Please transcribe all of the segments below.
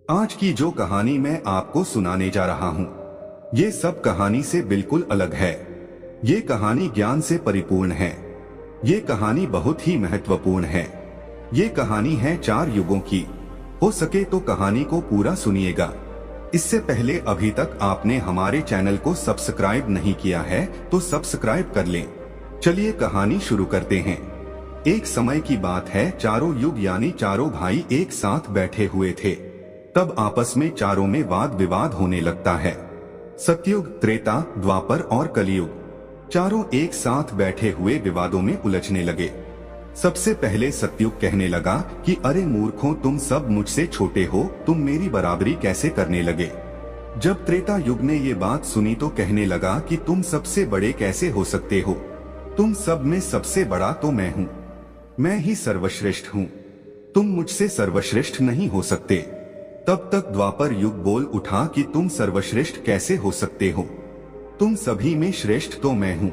आज की जो कहानी मैं आपको सुनाने जा रहा हूँ, ये सब कहानी से बिल्कुल अलग है। ये कहानी ज्ञान से परिपूर्ण है। ये कहानी बहुत ही महत्वपूर्ण है। ये कहानी है 4 युगों की। हो सके तो कहानी को पूरा सुनिएगा। इससे पहले अभी तक आपने हमारे चैनल को सब्सक्राइब नहीं किया है तो सब्सक्राइब कर लें। चलिए कहानी शुरू करते हैं। एक समय की बात है, चारों युग यानी चारों भाई एक साथ बैठे हुए थे। तब आपस में चारों में वाद विवाद होने लगता है। सतयुग, त्रेता, द्वापर और कलयुग चारों एक साथ बैठे हुए विवादों में उलझने लगे। सबसे पहले सतयुग कहने लगा कि अरे मूर्खों, तुम सब मुझसे छोटे हो, तुम मेरी बराबरी कैसे करने लगे। जब त्रेता युग ने ये बात सुनी तो कहने लगा कि तुम सबसे बड़े कैसे हो सकते हो, तुम सब में सबसे बड़ा तो मैं हूँ, मैं ही सर्वश्रेष्ठ हूँ, तुम मुझसे सर्वश्रेष्ठ नहीं हो सकते। तब तक द्वापर युग बोल उठा कि तुम सर्वश्रेष्ठ कैसे हो सकते हो, तुम सभी में श्रेष्ठ तो मैं हूँ,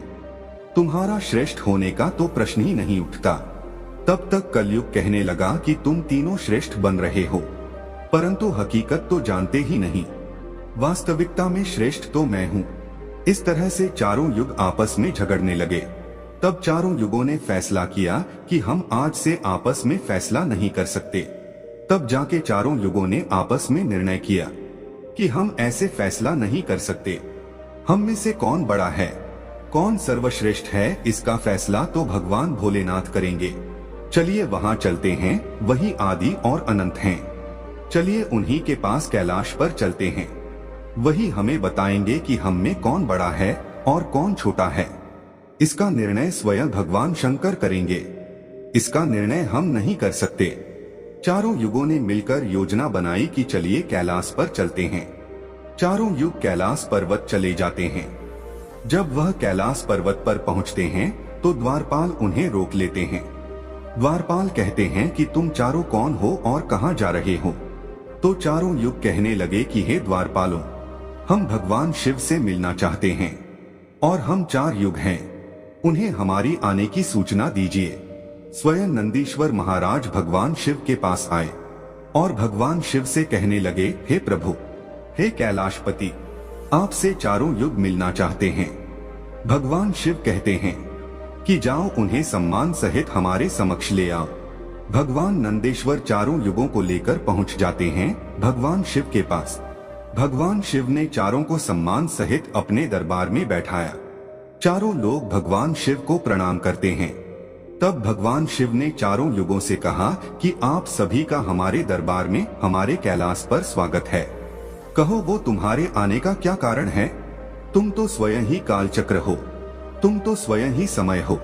तुम्हारा श्रेष्ठ होने का तो प्रश्न ही नहीं उठता। तब तक कलयुग कहने लगा कि तुम तीनों श्रेष्ठ बन रहे हो, परंतु हकीकत तो जानते ही नहीं, वास्तविकता में श्रेष्ठ तो मैं हूँ। इस तरह से चारों युग आपस में झगड़ने लगे। तब चारों युगों ने फैसला किया कि हम आज से आपस में फैसला नहीं कर सकते। तब जाके चारों युगों ने आपस में निर्णय किया कि हम ऐसे फैसला नहीं कर सकते। हम में से कौन बड़ा है, कौन सर्वश्रेष्ठ है, इसका फैसला तो भगवान भोलेनाथ करेंगे। चलिए वहां चलते हैं, वही आदि और अनंत हैं। चलिए उन्हीं के पास कैलाश पर चलते हैं, वही हमें बताएंगे कि हम में कौन बड़ा है और कौन छोटा है। इसका निर्णय स्वयं भगवान शंकर करेंगे, इसका निर्णय हम नहीं कर सकते। चारों युगों ने मिलकर योजना बनाई कि चलिए कैलाश पर चलते हैं। चारों युग कैलाश पर्वत चले जाते हैं। जब वह कैलाश पर्वत पर पहुंचते हैं तो द्वारपाल उन्हें रोक लेते हैं। द्वारपाल कहते हैं कि तुम चारों कौन हो और कहां जा रहे हो। तो चारों युग कहने लगे कि हे द्वारपालों, हम भगवान शिव से मिलना चाहते हैं और हम 4 युग हैं, उन्हें हमारी आने की सूचना दीजिए। स्वयं नंदीश्वर महाराज भगवान शिव के पास आए और भगवान शिव से कहने लगे, हे प्रभु, हे कैलाशपति, आपसे चारों युग मिलना चाहते हैं। भगवान शिव कहते हैं कि जाओ उन्हें सम्मान सहित हमारे समक्ष ले आओ। भगवान नंदेश्वर चारों युगों को लेकर पहुंच जाते हैं भगवान शिव के पास। भगवान शिव ने चारों को सम्मान सहित अपने दरबार में बैठाया। चारों लोग भगवान शिव को प्रणाम करते हैं। तब भगवान शिव ने चारों युगों से कहा कि आप सभी का हमारे दरबार में, हमारे कैलाश पर स्वागत है। कहो वो तुम्हारे आने का क्या कारण है। तुम तो स्वयं ही कालचक्र हो, तुम तो स्वयं ही समय हो,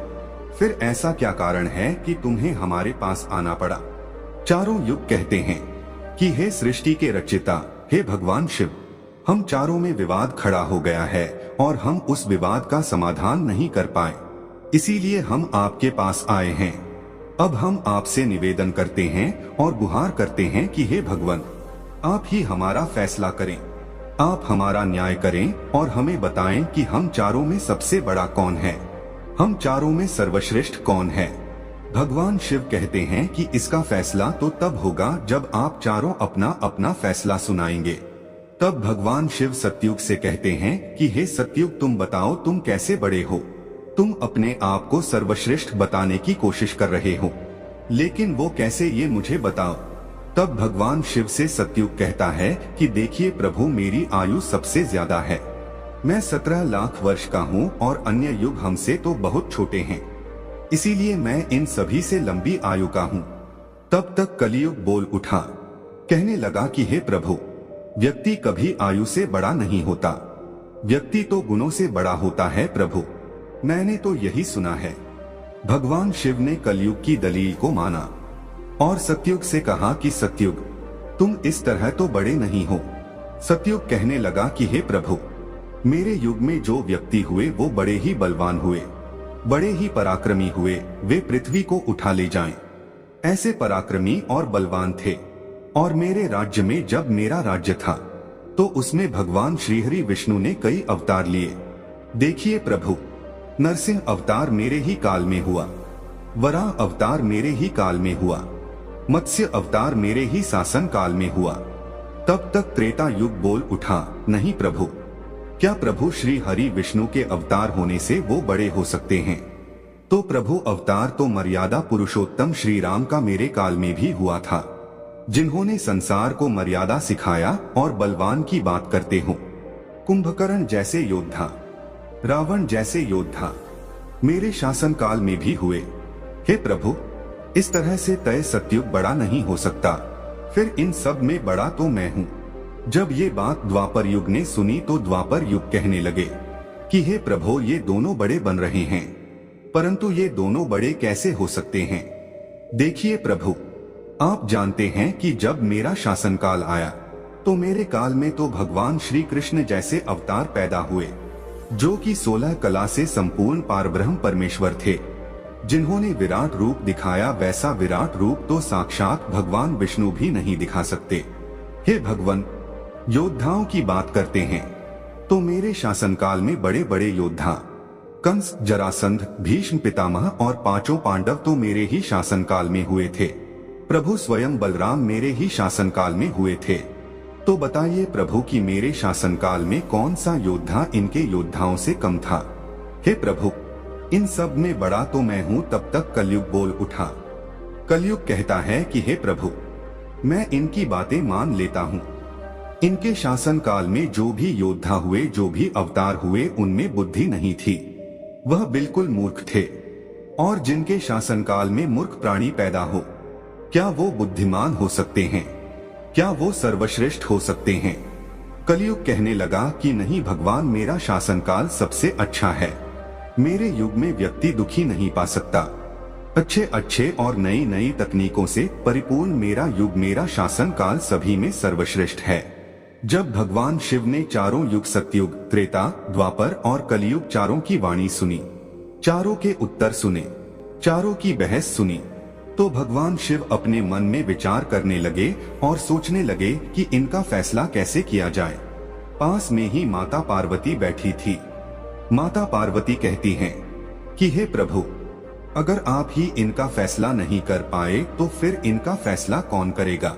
फिर ऐसा क्या कारण है कि तुम्हें हमारे पास आना पड़ा। चारों युग कहते हैं कि हे सृष्टि के रचयिता, हे भगवान शिव, हम चारों में विवाद खड़ा हो गया है और हम उस विवाद का समाधान नहीं कर पाए, इसीलिए हम आपके पास आए हैं। अब हम आपसे निवेदन करते हैं और गुहार करते हैं कि हे भगवान, आप ही हमारा फैसला करें, आप हमारा न्याय करें और हमें बताएं कि हम चारों में सबसे बड़ा कौन है, हम चारों में सर्वश्रेष्ठ कौन है। भगवान शिव कहते हैं कि इसका फैसला तो तब होगा जब आप चारों अपना अपना फैसला सुनाएंगे। तब भगवान शिव सतयुग से कहते हैं कि हे सतयुग, तुम बताओ तुम कैसे बड़े हो। तुम अपने आप को सर्वश्रेष्ठ बताने की कोशिश कर रहे हो, लेकिन वो कैसे, ये मुझे बताओ। तब भगवान शिव से सतयुग कहता है कि देखिए प्रभु, मेरी आयु सबसे ज्यादा है, मैं 17 लाख वर्ष का हूँ और अन्य युग हमसे तो बहुत छोटे हैं, इसीलिए मैं इन सभी से लंबी आयु का हूँ। तब तक कलयुग बोल उठा, कहने लगा कि हे प्रभु, व्यक्ति कभी आयु से बड़ा नहीं होता, व्यक्ति तो गुणों से बड़ा होता है प्रभु, मैंने तो यही सुना है। भगवान शिव ने कलयुग की दलील को माना और सतयुग से कहा कि सतयुग, तुम इस तरह तो बड़े नहीं हो। सतयुग कहने लगा कि हे प्रभु, मेरे युग में जो व्यक्ति हुए वो बड़े ही बलवान हुए, बड़े ही पराक्रमी हुए, वे पृथ्वी को उठा ले जाएं। ऐसे पराक्रमी और बलवान थे। और मेरे राज्य में जब मेरा राज्य था तो उसमें भगवान श्रीहरि विष्णु ने कई अवतार लिए। देखिए प्रभु, नरसिंह अवतार मेरे ही काल में हुआ, वराह अवतार मेरे ही काल में हुआ, मत्स्य अवतार मेरे ही शासन काल में हुआ, तब तक त्रेता युग बोल उठा, नहीं प्रभु, क्या प्रभु श्री हरि विष्णु के अवतार होने से वो बड़े हो सकते हैं? तो प्रभु अवतार तो मर्यादा पुरुषोत्तम श्री राम का मेरे काल में भी हुआ था, जिन्होंने संसार को मर्यादा सिखाया और बलवान की बात करते हो। कुंभकर्ण जैसे योद्धा, रावण जैसे योद्धा मेरे शासन काल में भी हुए। हे प्रभु, इस तरह से तय सतयुग बड़ा नहीं हो सकता, फिर इन सब में बड़ा तो मैं हूँ। जब ये बात द्वापर युग ने सुनी तो द्वापर युग कहने लगे कि हे प्रभु, ये दोनों बड़े बन रहे हैं, परंतु ये दोनों बड़े कैसे हो सकते हैं? देखिए प्रभु, आप जानते हैं कि जब मेरा शासन काल आया तो मेरे काल में तो भगवान श्री कृष्ण जैसे अवतार पैदा हुए, जो कि 16 कला से संपूर्ण पारब्रह्म परमेश्वर थे, जिन्होंने विराट रूप दिखाया। वैसा विराट रूप तो साक्षात भगवान विष्णु भी नहीं दिखा सकते। हे भगवान, योद्धाओं की बात करते हैं तो मेरे शासनकाल में बड़े बड़े योद्धा कंस, जरासंध, भीष्म पितामह और 5 पांडव तो मेरे ही शासनकाल में हुए थे। प्रभु स्वयं बलराम मेरे ही शासनकाल में हुए थे। तो बताइए प्रभु कि मेरे शासनकाल में कौन सा योद्धा इनके योद्धाओं से कम था? हे प्रभु, इन सब में बड़ा तो मैं हूँ। तब तक कलयुग बोल उठा। कलयुग कहता है कि हे प्रभु, मैं इनकी बातें मान लेता हूँ। इनके शासन काल में जो भी योद्धा हुए, जो भी अवतार हुए, उनमें बुद्धि नहीं थी, वह बिल्कुल मूर्ख थे। और जिनके शासन काल में मूर्ख प्राणी पैदा हो, क्या वो बुद्धिमान हो सकते हैं? क्या वो सर्वश्रेष्ठ हो सकते हैं? कलयुग कहने लगा कि नहीं भगवान, मेरा शासनकाल सबसे अच्छा है। मेरे युग में व्यक्ति दुखी नहीं पा सकता। अच्छे अच्छे और नई नई तकनीकों से परिपूर्ण मेरा युग, मेरा शासन काल सभी में सर्वश्रेष्ठ है। जब भगवान शिव ने चारों युग, सतयुग, त्रेता, द्वापर और कलयुग चारों की वाणी सुनी, चारों के उत्तर सुने, चारों की बहस सुनी, तो भगवान शिव अपने मन में विचार करने लगे और सोचने लगे कि इनका फैसला कैसे किया जाए। पास में ही माता पार्वती बैठी थी। माता पार्वती कहती हैं कि हे प्रभु, अगर आप ही इनका फैसला नहीं कर पाए तो फिर इनका फैसला कौन करेगा?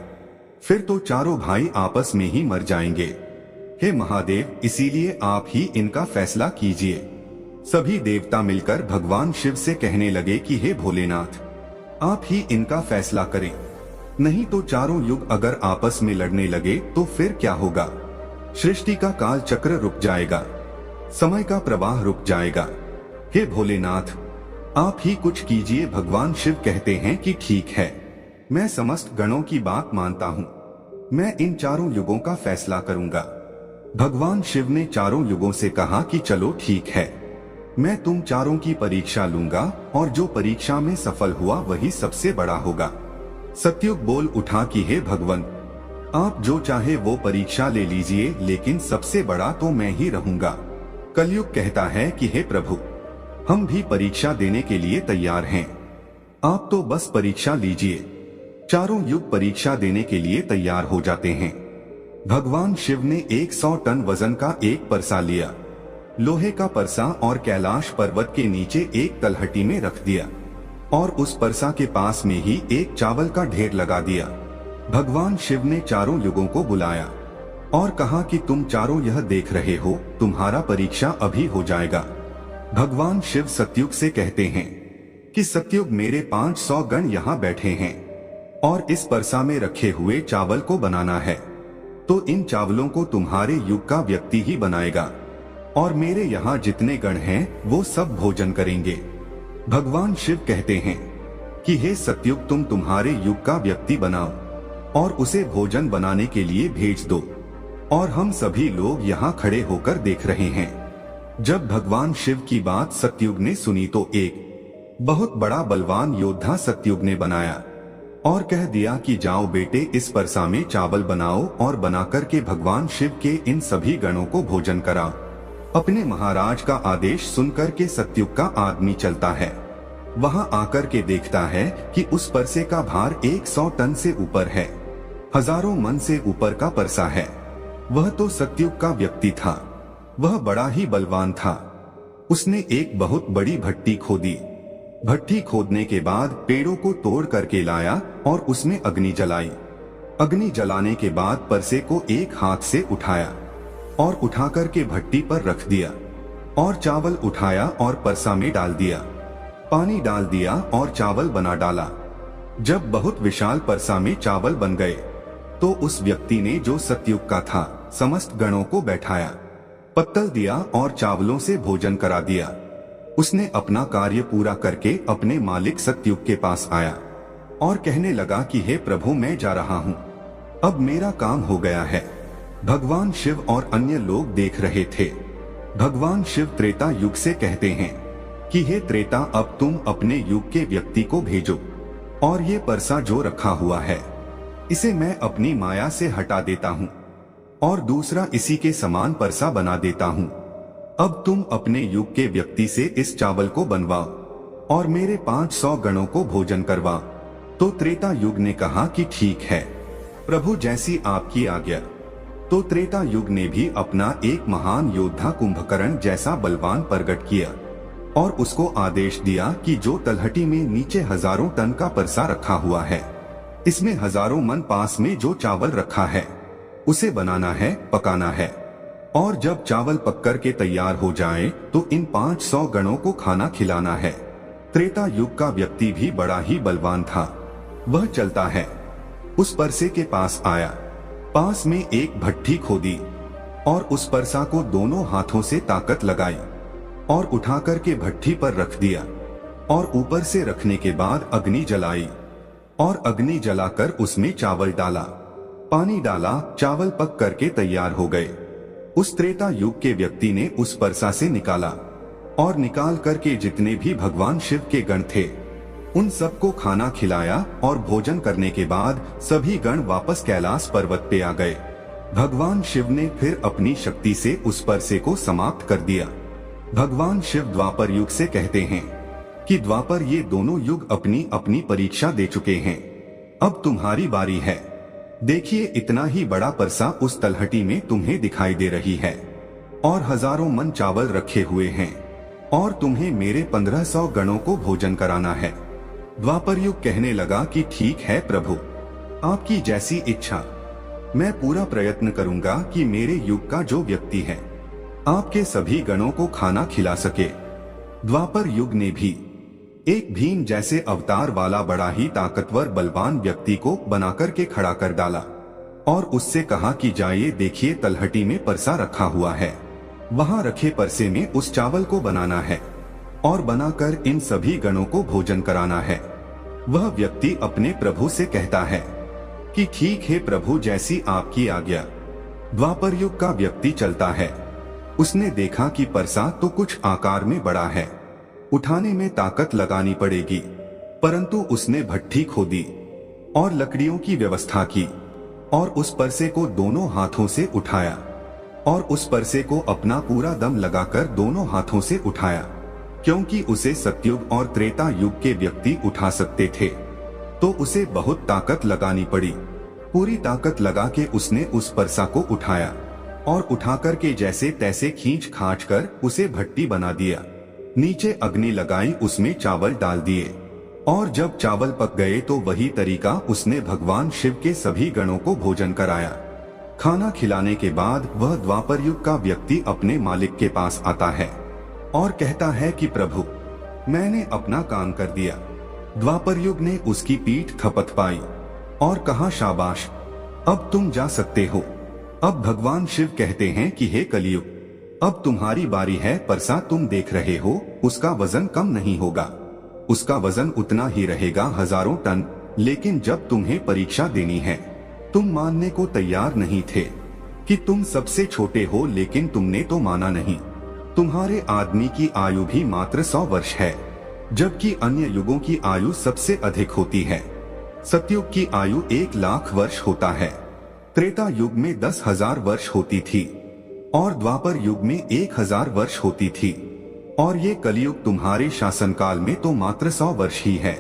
फिर तो चारों भाई आपस में ही मर जाएंगे। हे महादेव, इसीलिए आप ही इनका फैसला कीजिए। सभी देवता मिलकर भगवान शिव से कहने लगे कि हे भोलेनाथ, आप ही इनका फैसला करें, नहीं तो चारों युग अगर आपस में लड़ने लगे तो फिर क्या होगा? सृष्टि का काल चक्र रुक जाएगा, समय का प्रवाह रुक जाएगा। हे भोलेनाथ, आप ही कुछ कीजिए। भगवान शिव कहते हैं कि ठीक है, मैं समस्त गणों की बात मानता हूँ, मैं इन चारों युगों का फैसला करूंगा। भगवान शिव ने चारों युगों से कहा कि चलो ठीक है, मैं तुम चारों की परीक्षा लूंगा और जो परीक्षा में सफल हुआ वही सबसे बड़ा होगा। सतयुग बोल उठा कि हे भगवान, आप जो चाहे वो परीक्षा ले लीजिए, लेकिन सबसे बड़ा तो मैं ही रहूंगा। कलयुग कहता है कि हे प्रभु, हम भी परीक्षा देने के लिए तैयार हैं, आप तो बस परीक्षा लीजिए। चारों युग परीक्षा देने के लिए तैयार हो जाते हैं। भगवान शिव ने 100 टन वजन का एक परसा लिया, लोहे का परसा, और कैलाश पर्वत के नीचे एक तलहटी में रख दिया और उस परसा के पास में ही एक चावल का ढेर लगा दिया। भगवान शिव ने चारों युगों को बुलाया और कहा कि तुम चारों यह देख रहे हो, तुम्हारा परीक्षा अभी हो जाएगा। भगवान शिव सतयुग से कहते हैं कि सतयुग, मेरे 500 गण यहाँ बैठे हैं और इस परसा में रखे हुए चावल को बनाना है, तो इन चावलों को तुम्हारे युग का व्यक्ति ही बनाएगा और मेरे यहाँ जितने गण हैं वो सब भोजन करेंगे। भगवान शिव कहते हैं कि हे सतयुग, तुम तुम्हारे युग का व्यक्ति बनाओ और उसे भोजन बनाने के लिए भेज दो, और हम सभी लोग यहाँ खड़े होकर देख रहे हैं। जब भगवान शिव की बात सतयुग ने सुनी तो एक बहुत बड़ा बलवान योद्धा सतयुग ने बनाया और कह दिया कि जाओ बेटे, इस परसा में चावल बनाओ और बनाकर के भगवान शिव के इन सभी गणों को भोजन कराओ। अपने महाराज का आदेश सुनकर के सतयुग का आदमी चलता है, वहां आकर के देखता है कि उस परसे का भार 100 टन से ऊपर है, हजारों मन से ऊपर का परसा है। वह तो सतयुग का व्यक्ति था, वह बड़ा ही बलवान था। उसने एक बहुत बड़ी भट्टी खोदी। भट्टी खोदने के बाद पेड़ों को तोड़ करके लाया और उसमें अग्नि जलाई। अग्नि जलाने के बाद परसे को एक हाथ से उठाया और उठाकर के भट्टी पर रख दिया और चावल उठाया और परसा में डाल दिया, पानी डाल दिया और चावल बना डाला। जब बहुत विशाल परसा में चावल बन गए तो उस व्यक्ति ने जो सतयुग का था समस्त गणों को बैठाया, पत्तल दिया और चावलों से भोजन करा दिया। उसने अपना कार्य पूरा करके अपने मालिक सतयुग के पास आया और कहने लगा कि हे प्रभु, मैं जा रहा हूँ, अब मेरा काम हो गया है। भगवान शिव और अन्य लोग देख रहे थे। भगवान शिव त्रेता युग से कहते हैं कि हे त्रेता, अब तुम अपने युग के व्यक्ति को भेजो और ये परसा जो रखा हुआ है इसे मैं अपनी माया से हटा देता हूँ और दूसरा इसी के समान परसा बना देता हूँ। अब तुम अपने युग के व्यक्ति से इस चावल को बनवाओ और मेरे 500 गणों को भोजन करवाओ। तो त्रेता युग ने कहा कि ठीक है प्रभु, जैसी आपकी आज्ञा। तो त्रेता युग ने भी अपना एक महान योद्धा कुंभकर्ण जैसा बलवान प्रकट किया और उसको आदेश दिया कि जो तलहटी में नीचे हजारों टन का परसा रखा हुआ है, इसमें हजारों मन पास में जो चावल रखा है उसे बनाना है, पकाना है, और जब चावल पककर के तैयार हो जाए तो इन 500 गणों को खाना खिलाना है। त्रेता युग का व्यक्ति भी बड़ा ही बलवान था। वह चलता है, उस परसे के पास आया, पास में एक भट्ठी खोदी और उस परसा को दोनों हाथों से ताकत लगाई और उठाकर के भट्ठी पर रख दिया और ऊपर से रखने के बाद अग्नि जलाई और अग्नि जलाकर उसमें चावल डाला, पानी डाला, चावल पक करके तैयार हो गए। उस त्रेता युग के व्यक्ति ने उस परसा से निकाला और निकाल करके जितने भी भगवान शिव के गण थे उन सबको खाना खिलाया और भोजन करने के बाद सभी गण वापस कैलाश पर्वत पे आ गए। भगवान शिव ने फिर अपनी शक्ति से उस परसे को समाप्त कर दिया। भगवान शिव द्वापर युग से कहते हैं कि द्वापर ये दोनों युग अपनी अपनी परीक्षा दे चुके हैं, अब तुम्हारी बारी है। देखिए, इतना ही बड़ा परसा उस तलहटी में तुम्हें दिखाई दे रही है और हजारों मन चावल रखे हुए हैं और तुम्हें मेरे 1500 गणों को भोजन कराना है। द्वापर युग कहने लगा कि ठीक है प्रभु, आपकी जैसी इच्छा। मैं पूरा प्रयत्न करूंगा कि मेरे युग का जो व्यक्ति है आपके सभी गणों को खाना खिला सके। द्वापर युग ने भी एक भीम जैसे अवतार वाला बड़ा ही ताकतवर बलवान व्यक्ति को बनाकर के खड़ा कर डाला और उससे कहा कि जाइए, देखिए तलहटी में परसा रखा हुआ है, वहां रखे परसे में उस चावल को बनाना है और बनाकर इन सभी गणों को भोजन कराना है। वह व्यक्ति अपने प्रभु से कहता है कि ठीक है प्रभु, जैसी आपकी आज्ञा। द्वापर युग का व्यक्ति चलता है। उसने देखा कि परसा तो कुछ आकार में बड़ा है, उठाने में ताकत लगानी पड़ेगी, परंतु उसने भट्ठी खोदी और लकड़ियों की व्यवस्था की और उस परसे को दोनों हाथों से उठाया और उस परसे को अपना पूरा दम लगाकर दोनों हाथों से उठाया, क्योंकि उसे सतयुग और त्रेता युग के व्यक्ति उठा सकते थे, तो उसे बहुत ताकत लगानी पड़ी। पूरी ताकत लगा के उसने उस परसा को उठाया और उठाकर के जैसे तैसे खींच खाच कर उसे भट्टी बना दिया। नीचे अग्नि लगाई, उसमें चावल डाल दिए और जब चावल पक गए तो वही तरीका उसने भगवान शिव के सभी गणों को भोजन कराया। खाना खिलाने के बाद वह द्वापर युग का व्यक्ति अपने मालिक के पास आता है और कहता है कि प्रभु, मैंने अपना काम कर दिया। द्वापर युग ने उसकी पीठ थपथ पाई और कहा, शाबाश, अब तुम जा सकते हो। अब भगवान शिव कहते हैं कि हे कलियुग, अब तुम्हारी बारी है। परसा तुम देख रहे हो, उसका वजन कम नहीं होगा, उसका वजन उतना ही रहेगा, हजारों टन। लेकिन जब तुम्हें परीक्षा देनी है, तुम मानने को तैयार नहीं थे कि तुम सबसे छोटे हो, लेकिन तुमने तो माना नहीं। तुम्हारे आदमी की आयु भी मात्र 100 वर्ष है, जबकि अन्य युगों की आयु सबसे अधिक होती है। सतयुग की आयु 1 लाख वर्ष होता है, त्रेता युग में 10,000 वर्ष होती थी और द्वापर युग में 1000 वर्ष होती थी और ये कलयुग तुम्हारे शासनकाल में तो मात्र 100 वर्ष ही है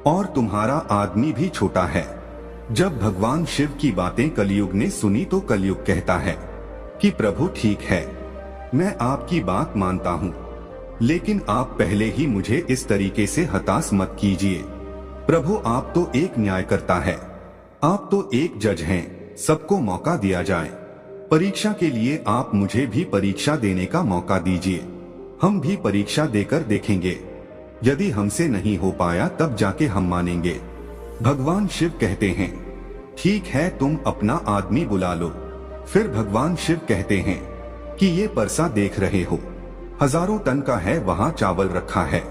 और तुम्हारा आदमी भी छोटा है। जब भगवान शिव की बातें कलयुग ने सुनी तो कलयुग कहता है कि प्रभु ठीक है, मैं आपकी बात मानता हूँ, लेकिन आप पहले ही मुझे इस तरीके से हताश मत कीजिए। प्रभु, आप तो एक न्याय करता है, आप तो एक जज हैं, सबको मौका दिया जाए। परीक्षा के लिए आप मुझे भी परीक्षा देने का मौका दीजिए। हम भी परीक्षा देकर देखेंगे। यदि हमसे नहीं हो पाया तब जाके हम मानेंगे। भगवान शिव कहते हैं, ठीक है, तुम अपना आदमी बुला लो। फिर भगवान शिव कहते हैं कि ये परसा देख रहे हो, हजारों टन का है, वहां चावल रखा है।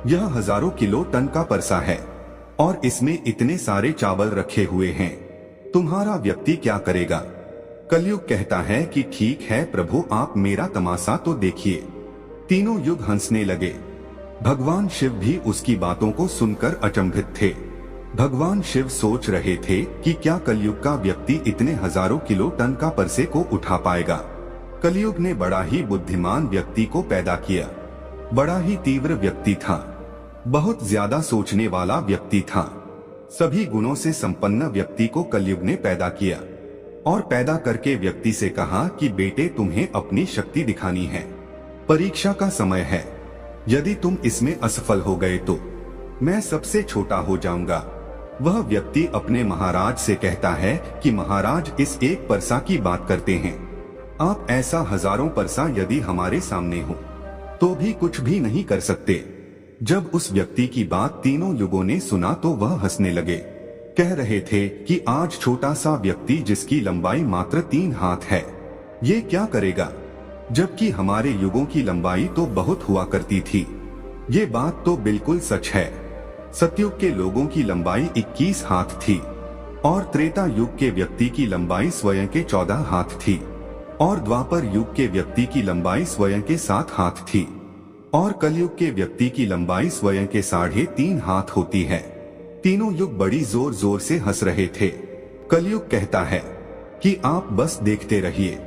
यह हजारों किलो टन का परसा है और इसमें इतने सारे चावल रखे हुए हैं। तुम्हारा व्यक्ति क्या करेगा? कलयुग कहता है कि ठीक है प्रभु, आप मेरा तमाशा तो देखिए। तीनों युग हंसने लगे। भगवान शिव भी उसकी बातों को सुनकर अचंभित थे। भगवान शिव सोच रहे थे कि क्या कलयुग का व्यक्ति इतने हजारों किलो टन का परसे को उठा पाएगा। कलयुग ने बड़ा ही बुद्धिमान व्यक्ति को पैदा किया। बड़ा ही तीव्र व्यक्ति था, बहुत ज्यादा सोचने वाला व्यक्ति था। सभी गुणों से संपन्न व्यक्ति को कलयुग ने पैदा किया और पैदा करके व्यक्ति से कहा कि बेटे, तुम्हें अपनी शक्ति दिखानी है। परीक्षा का समय है। यदि तुम इसमें असफल हो गए तो मैं सबसे छोटा हो जाऊंगा। वह व्यक्ति अपने महाराज से कहता है कि महाराज, इस एक परसा की बात करते हैं। आप ऐसा हजारों परसा यदि हमारे सामने हो तो भी कुछ भी नहीं कर सकते। जब उस व्यक्ति की बात तीनों युगों ने सुना तो वह हंसने लगे। कह रहे थे कि आज छोटा सा व्यक्ति जिसकी लंबाई मात्र 3 हाथ है, ये क्या करेगा, जबकि हमारे युगों की लंबाई तो बहुत हुआ करती थी। ये बात तो बिल्कुल सच है। सतयुग के लोगों की लंबाई 21 हाथ थी और त्रेता युग के व्यक्ति की लंबाई स्वयं के 14 हाथ थी और द्वापर युग के व्यक्ति की लंबाई स्वयं के 7 हाथ थी और कलयुग के व्यक्ति की लंबाई स्वयं के 3.5 हाथ होती है। तीनों युग बड़ी जोर जोर से हंस रहे थे। कलयुग कहता है कि आप बस देखते रहिए,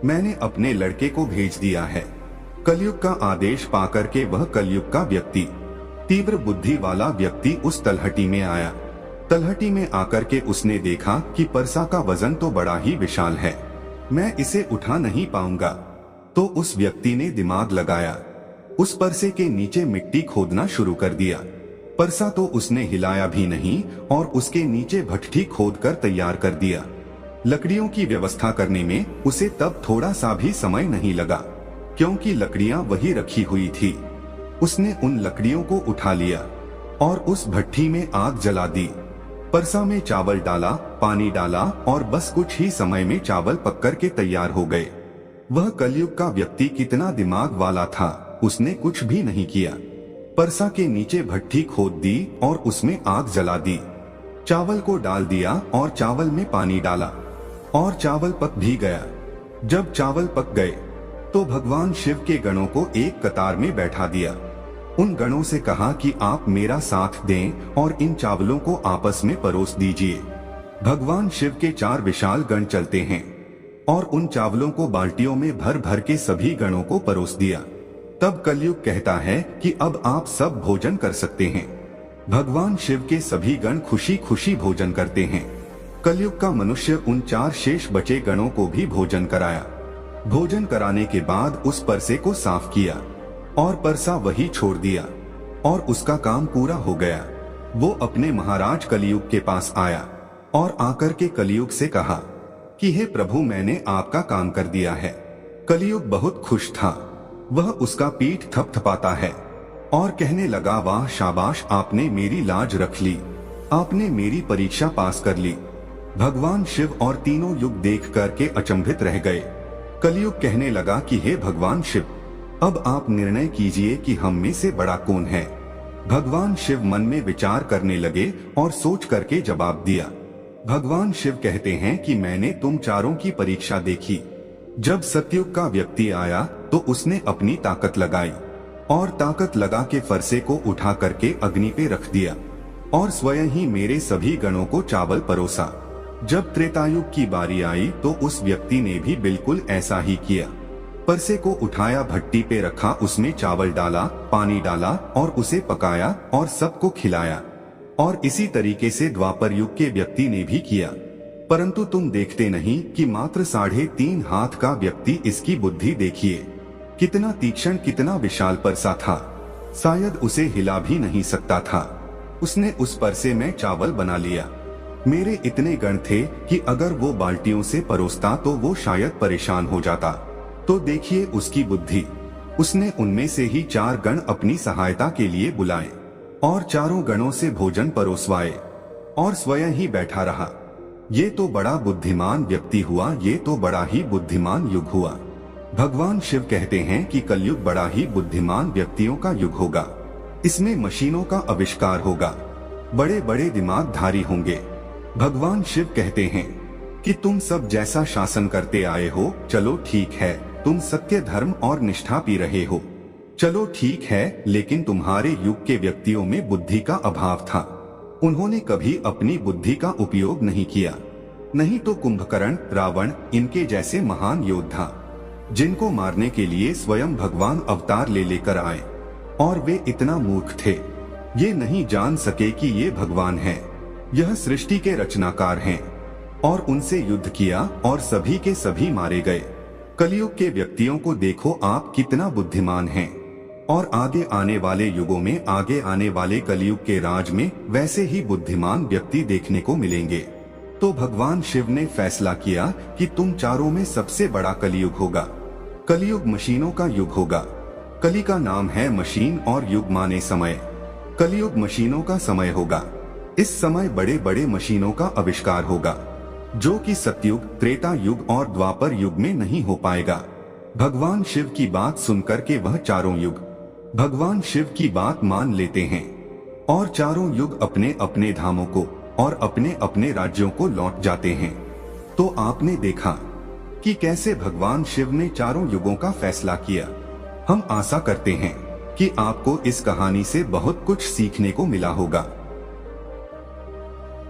मैंने अपने लड़के को भेज दिया है। कलयुग का आदेश पाकर के वह कलयुग का व्यक्ति, तीव्र बुद्धि वाला व्यक्ति उस तलहटी में आया। तलहटी में आकर के उसने देखा कि परसा का वजन तो बड़ा ही विशाल है, मैं इसे उठा नहीं पाऊंगा। तो उस व्यक्ति ने दिमाग लगाया, उस परसे के नीचे मिट्टी खोदना शुरू कर दिया। परसा तो उसने हिलाया भी नहीं और उसके नीचे भट्ठी खोदकर तैयार कर दिया। लकड़ियों की व्यवस्था करने में उसे तब थोड़ा सा भी समय नहीं लगा, क्योंकि लकड़ियां वही रखी हुई थी। उसने उन लकड़ियों को उठा लिया और उस भट्ठी में आग जला दी। परसा में चावल डाला, पानी डाला और बस कुछ ही समय में चावल पककर के तैयार हो गए। वह कलयुग का व्यक्ति कितना दिमाग वाला था, उसने कुछ भी नहीं किया। परसा के नीचे भट्ठी खोद दी और उसमें आग जला दी। चावल को डाल दिया और चावल में पानी डाला और चावल पक भी गया। जब चावल पक गए तो भगवान शिव के गणों को एक कतार में बैठा दिया। उन गणों से कहा कि आप मेरा साथ दें और इन चावलों को आपस में परोस दीजिए। भगवान शिव के 4 विशाल गण चलते हैं और उन चावलों को बाल्टियों में भर भर के सभी गणों को परोस दिया। तब कलयुग कहता है कि अब आप सब भोजन कर सकते हैं। भगवान शिव के सभी गण खुशी खुशी भोजन करते हैं। कलयुग का मनुष्य उन 4 शेष बचे गणों को भी भोजन कराया। भोजन कराने के बाद उस परसे को साफ किया और परसा वही छोड़ दिया और उसका काम पूरा हो गया। वो अपने महाराज कलयुग के पास आया और आकर के कलयुग से कहा कि हे प्रभु, मैंने आपका काम कर दिया है। कलयुग बहुत खुश था। वह उसका पीठ थपथपाता है और कहने लगा, वाह शाबाश, आपने मेरी लाज रख ली, आपने मेरी परीक्षा पास कर ली। भगवान शिव और तीनों युग देख करके अचंभित रह गए। कलयुग कहने लगा कि हे भगवान शिव, अब आप निर्णय कीजिए कि हम में से बड़ा कौन है। भगवान शिव मन में विचार करने लगे और सोच करके जवाब दिया। भगवान शिव कहते हैं कि मैंने तुम चारों की परीक्षा देखी। जब सतयुग का व्यक्ति आया तो उसने अपनी ताकत लगाई और ताकत लगा के फरसे को उठा करके अग्नि पे रख दिया और स्वयं ही मेरे सभी गणों को चावल परोसा। जब त्रेतायुग की बारी आई तो उस व्यक्ति ने भी बिल्कुल ऐसा ही किया। परसे को उठाया, भट्टी पे रखा, उसमें चावल डाला, पानी डाला और उसे पकाया और सबको खिलाया। और इसी तरीके से द्वापर युग के व्यक्ति ने भी किया। परंतु तुम देखते नहीं कि मात्र 3.5 हाथ का व्यक्ति, इसकी बुद्धि देखिए, कितना तीक्ष्ण, कितना विशाल परसा था, शायद उसे हिला भी नहीं सकता था। उसने उस परसे में चावल बना लिया मेरे इतने गण थे कि अगर वो बाल्टियों से परोसता तो वो शायद परेशान हो जाता। तो देखिए उसकी बुद्धि, उसने उनमें से ही 4 गण अपनी सहायता के लिए बुलाए और चारों गणों से भोजन परोसवाए और स्वयं ही बैठा रहा। ये तो बड़ा बुद्धिमान व्यक्ति हुआ, ये तो बड़ा ही बुद्धिमान युग हुआ। भगवान शिव कहते हैं कि कलयुग बड़ा ही बुद्धिमान व्यक्तियों का युग होगा। इसमें मशीनों का आविष्कार होगा, बड़े बड़े दिमागधारी होंगे। भगवान शिव कहते हैं कि तुम सब जैसा शासन करते आए हो, चलो ठीक है, तुम सत्य, धर्म और निष्ठा पी रहे हो, चलो ठीक है, लेकिन तुम्हारे युग के व्यक्तियों में बुद्धि का अभाव था। उन्होंने कभी अपनी बुद्धि का उपयोग नहीं किया। नहीं तो कुंभकर्ण, रावण, इनके जैसे महान योद्धा जिनको मारने के लिए स्वयं भगवान अवतार ले लेकर आए, और वे इतना मूर्ख थे, ये नहीं जान सके कि ये भगवान हैं, यह सृष्टि के रचनाकार हैं, और उनसे युद्ध किया और सभी के सभी मारे गए। कलयुग के व्यक्तियों को देखो आप कितना बुद्धिमान हैं, और आगे आने वाले युगों में, आगे आने वाले कलयुग के राज में वैसे ही बुद्धिमान व्यक्ति देखने को मिलेंगे। तो भगवान शिव ने फैसला किया कि तुम चारों में सबसे बड़ा कलयुग होगा। कलयुग मशीनों का युग होगा। कली का नाम है मशीन और युग माने समय। कलयुग मशीनों का समय होगा। इस समय बड़े बड़े मशीनों का आविष्कार होगा, जो कि सतयुग, त्रेता युग और द्वापर युग में नहीं हो पाएगा। भगवान शिव की बात सुनकर के वह चारों युग भगवान शिव की बात मान लेते हैं, और चारों युग अपने अपने धामों को और अपने अपने राज्यों को लौट जाते हैं। तो आपने देखा कि कैसे भगवान शिव ने चारों युगों का फैसला किया। हम आशा करते हैं कि आपको इस कहानी से बहुत कुछ सीखने को मिला होगा।